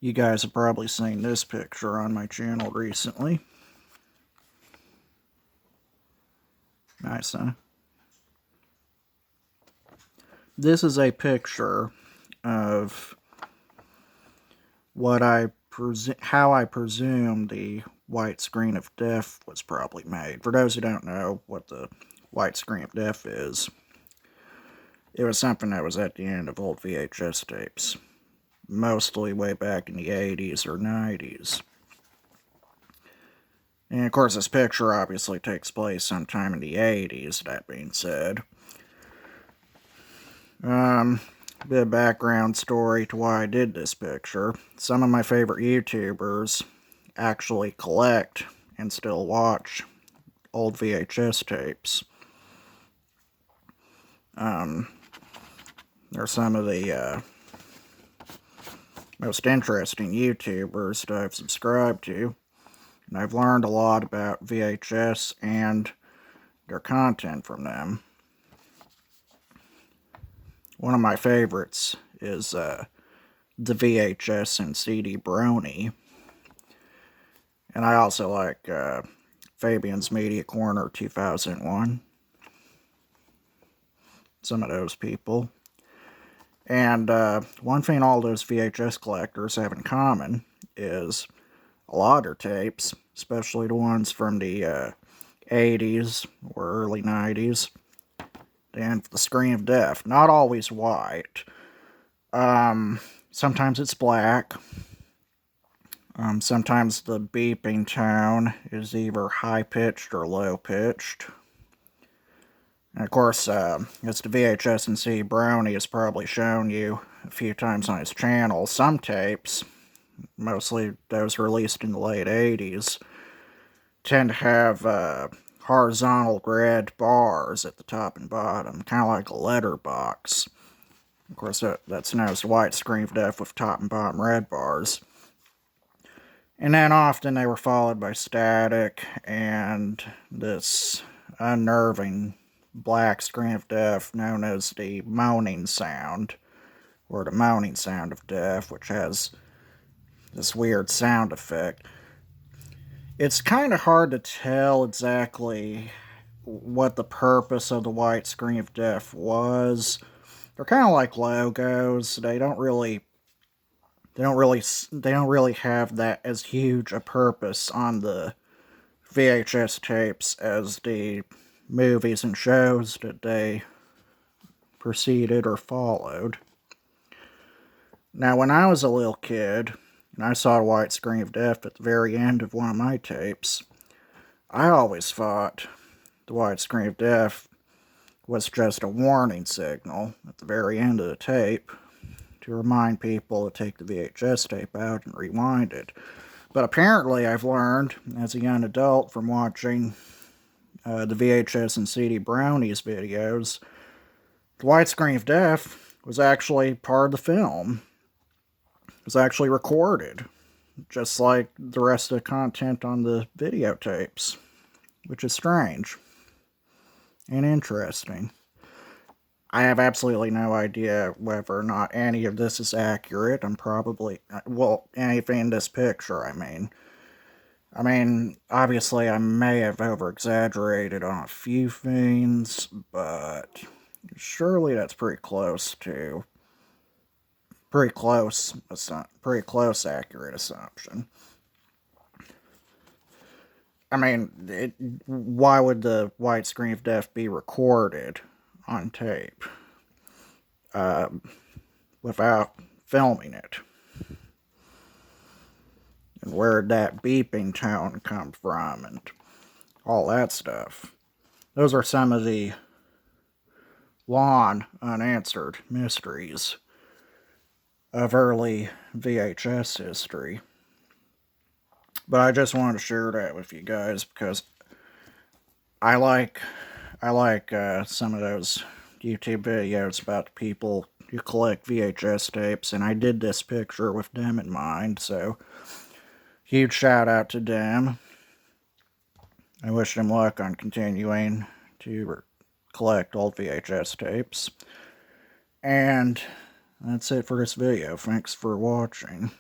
You guys have probably seen this picture on my channel recently. Nice, huh? This is a picture of how I presume the white screen of death was probably made. For those who don't know what the white screen of death is, it was something that was at the end of old VHS tapes, mostly way back in the 80s or 90s. And of course, this picture obviously takes place sometime in the 80s, that being said. Bit of background story to why I did this picture. Some of my favorite YouTubers actually collect and still watch old VHS tapes. They're some of the most interesting YouTubers that I've subscribed to, and I've learned a lot about VHS and their content from them. One of my favorites is the VHS and CD Brony. And I also like Fabian's Media Corner 2001. Some of those people. And one thing all those VHS collectors have in common is a lot of their tapes, especially the ones from the 80s or early 90s, and the screen of death. Not always white. Sometimes it's black. Sometimes the beeping tone is either high-pitched or low-pitched. And of course, it's the VHS and C Brony has probably shown you a few times on his channel. Some tapes, mostly those released in the late 80s, tend to have horizontal red bars at the top and bottom, kind of like a letterbox. Of course, that's known as the white screen of death with top and bottom red bars. And then often they were followed by static and this unnerving black screen of death known as the moaning sound, or the moaning sound of death, which has this weird sound effect. It's kind of hard to tell exactly what the purpose of the white screen of death was. They're kind of like logos. They don't really have that as huge a purpose on the VHS tapes as the movies and shows that they preceded or followed. Now, when I was a little kid, and I saw a white screen of death at the very end of one of my tapes, I always thought the white screen of death was just a warning signal at the very end of the tape to remind people to take the VHS tape out and rewind it. But apparently I've learned, as a young adult from watching the VHS and CD Brownies videos, the white screen of death was actually part of the film. It was actually recorded, just like the rest of the content on the videotapes, which is strange and interesting. I have absolutely no idea whether or not any of this is accurate. I'm probably, well, anything in this picture, I mean, obviously I may have over-exaggerated on a few things, but surely that's pretty close accurate assumption. I mean, why would the white screen of death be recorded on tape without filming it? And where did that beeping tone come from and all that stuff? Those are some of the long unanswered mysteries of early VHS history. But I just wanted to share that with you guys because I like some of those YouTube videos about the people who collect VHS tapes, and I did this picture with them in mind, so huge shout out to them. I wish them luck on continuing to collect old VHS tapes. And that's it for this video. Thanks for watching.